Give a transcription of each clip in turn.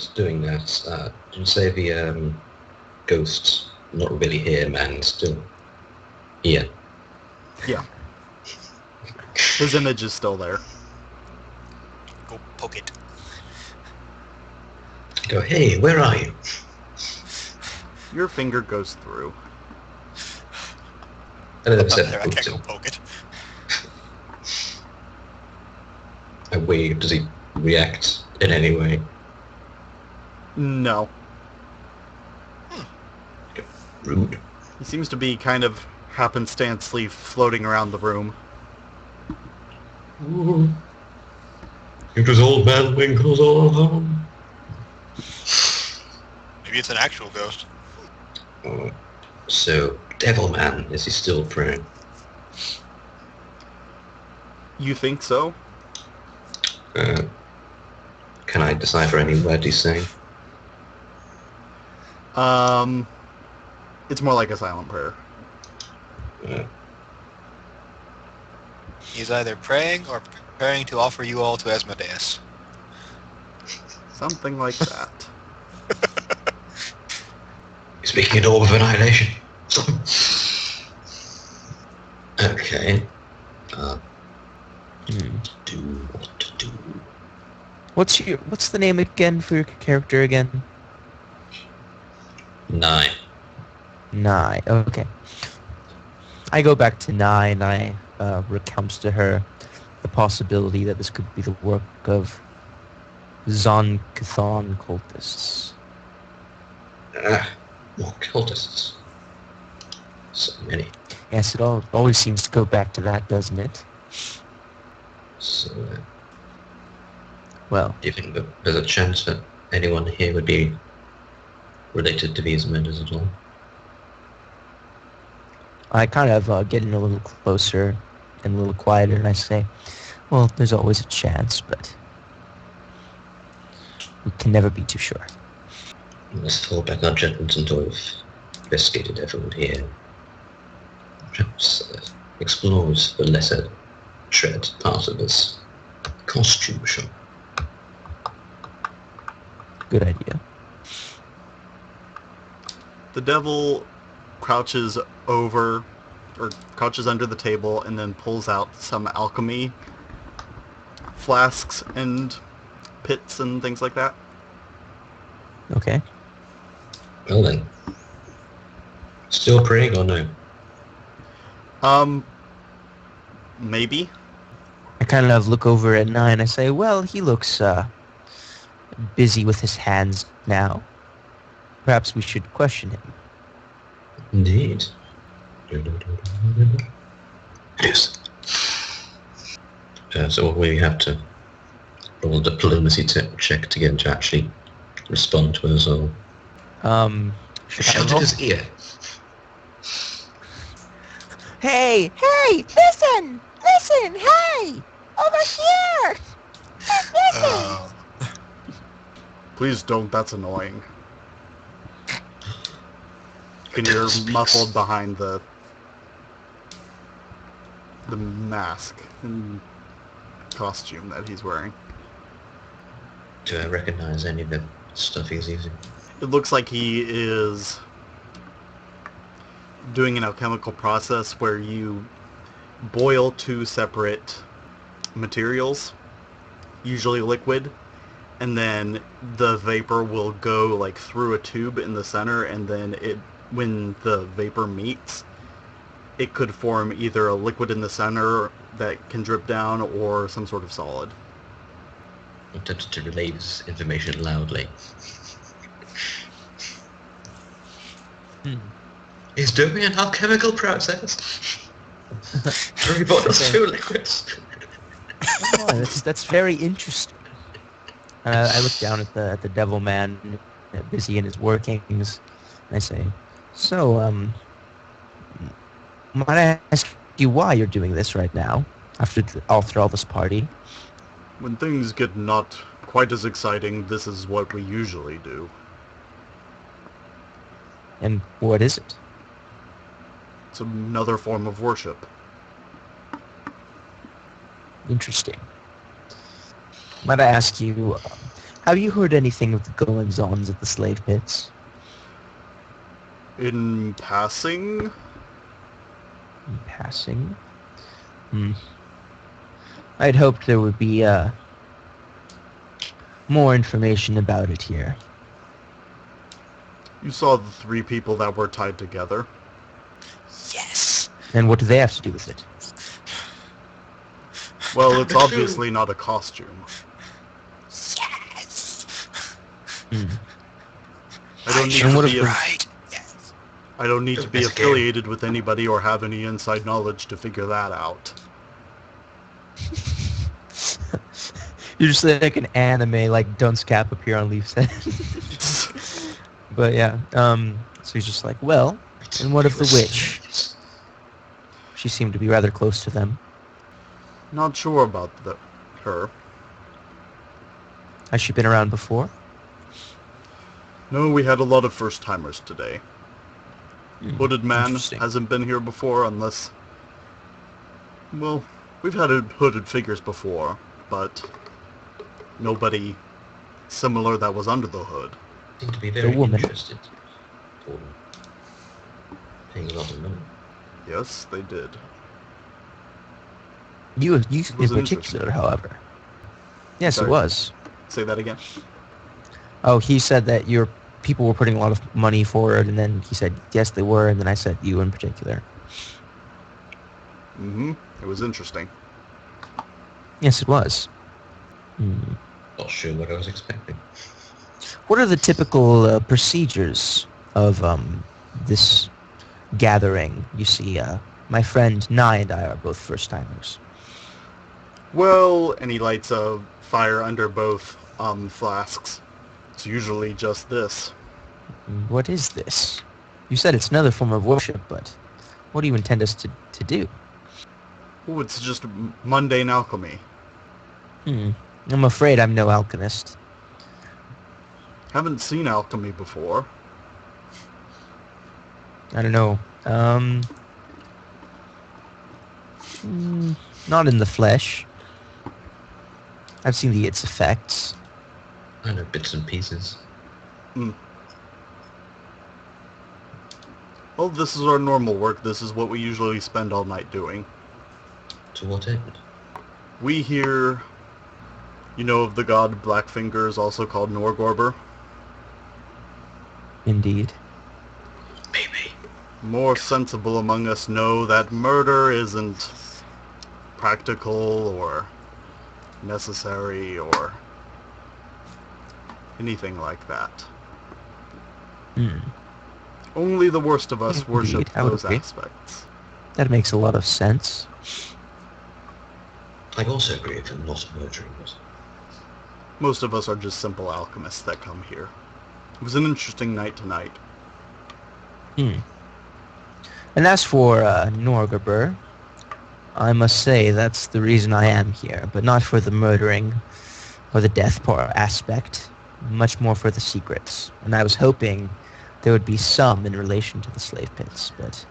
just doing that, did you say the ghost's not really here, man, still here? Yeah. His image is still there. Go poke it. Go, hey, where are you? Your finger goes through. And then Up said, there, I can't go poke it. I wave. Does he react in any way? No. Rude. He seems to be kind of happenstancely floating around the room. Ooh. It was old man Winkle's all home. Maybe it's an actual ghost. Oh. So, Devil Man, is he still praying? You think so? Can I decipher any word he's saying? It's more like a silent prayer. He's either praying or preparing to offer you all to Asmodeus. Something like that. He's speaking in Orb of Annihilation. Okay. Do what to do. What's the name again for your character again? 9. Nye. Okay. I go back to Nye and I recounts to her the possibility that this could be the work of Zon-Cathon cultists. More cultists. So many. Yes, it always seems to go back to that, doesn't it? So, Well, do you think that there's a chance that anyone here would be related to these murders at all? I kind of get in a little closer and a little quieter, and I say, well, there's always a chance, but we can never be too sure. Let's hold back our judgments until we've investigated everyone here. Perhaps explores the lesser tread part of this costume shop. Good idea. The devil crouches under the table and then pulls out some alchemy flasks and pits and things like that. Okay. Well then. Still praying or no? Maybe. I kind of look over at Nye and I say, well, he looks busy with his hands now. Perhaps we should question him. Indeed. Yes. So we have to roll a diplomacy check to get him to actually respond to us all. Shout in his ear. Hey, listen, hey, over here. Listen. Please don't, that's annoying. And you're muffled behind the mask and costume that he's wearing. Do I recognize any of the stuff he's using? It looks like he is doing an alchemical process where you boil two separate materials, usually liquid, and then the vapor will go like through a tube in the center, and then when the vapor meets, it could form either a liquid in the center that can drip down or some sort of solid. I'm tempted to relay this information loudly. He's doing an alchemical process. Three bottles, 2 liquids. Oh, that's very interesting. I look down at the devil man, busy in his workings, and I say, so, might I ask you why you're doing this right now, after all this party? When things get not quite as exciting, this is what we usually do. And what is it? It's another form of worship. Interesting. Might I ask you, Have you heard anything of the goings-ons at the slave pits? In passing, In passing? I'd hoped there would be more information about it here. you saw the 3 people that were tied together. Yes. And what do they have to do with it? Well, it's obviously not a costume. Yes. I don't need And to what be if- Right. Yes. I don't need to be It's a game. affiliated with anybody or have any inside knowledge to figure that out. You're just like an anime, like Dunce Cap appear on Leaf's head. But yeah, so he's just like, well, and what of the witch? She seemed to be rather close to them. Not sure about her. Has she been around before? No, we had a lot of first-timers today. Hooded man Interesting. hasn't been here before unless... Well, we've had hooded figures before, but nobody similar that was under the hood. Seem to be very woman. interested. For paying a lot of money. Yes, they did. You in was particular, interesting. however. Yes, Sorry. it was. Say that again. Oh, he said that your people were putting a lot of money forward, and then he said, yes, they were, and then I said you in particular. Mm-hmm. It was interesting. Yes, it was. Not sure what I was expecting. What are the typical procedures of this gathering? You see, my friend Nye and I are both first-timers. Well, and he lights a fire under both flasks. It's usually just this. What is this? You said it's another form of worship, but what do you intend us to do? Oh, it's just mundane alchemy. I'm afraid I'm no alchemist. Haven't seen alchemy before. I don't know. Not in the flesh. I've seen its effects. I know bits and pieces. Well, this is our normal work. This is what we usually spend all night doing. To what end? We hear, you know of the god Blackfinger, is also called Norgorber. Indeed. Maybe. More sensible among us know that murder isn't practical or necessary or anything like that. Only the worst of us Indeed, worship I would those agree. aspects. That makes a lot of sense. I also agree with him not murdering us. Most of us are just simple alchemists that come here. It was an interesting night tonight. And as for Norgorber, I must say that's the reason I am here, but not for the murdering or the death part aspect, much more for the secrets. And I was hoping there would be some in relation to the slave pits, but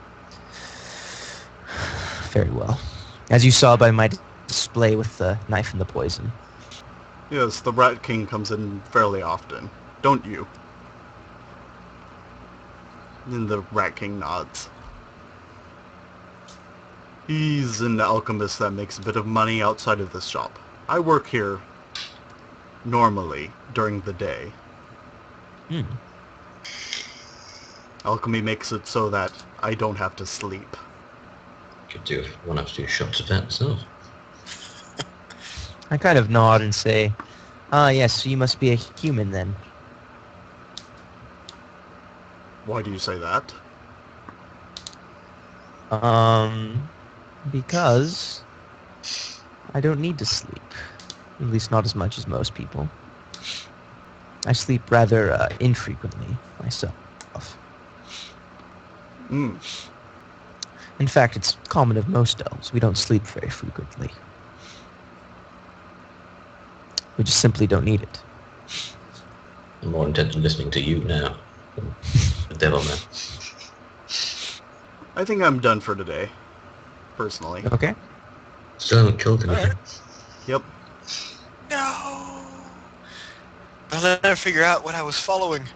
very well. As you saw by my display with the knife and the poison. Yes, the Rat King comes in fairly often, don't you? And the Rat King nods. He's an alchemist that makes a bit of money outside of this shop. I work here normally during the day. Alchemy makes it so that I don't have to sleep. Could do one or two shots of that myself. I kind of nod and say, yes, so you must be a human then. Why do you say that? Because I don't need to sleep. At least not as much as most people. I sleep rather infrequently myself. In fact, it's common of most elves. We don't sleep very frequently. We just simply don't need it. I'm more intent on listening to you now than the devil man. I think I'm done for today, personally. Okay. Still haven't killed anything. Yep. No. I'll never figure out what I was following.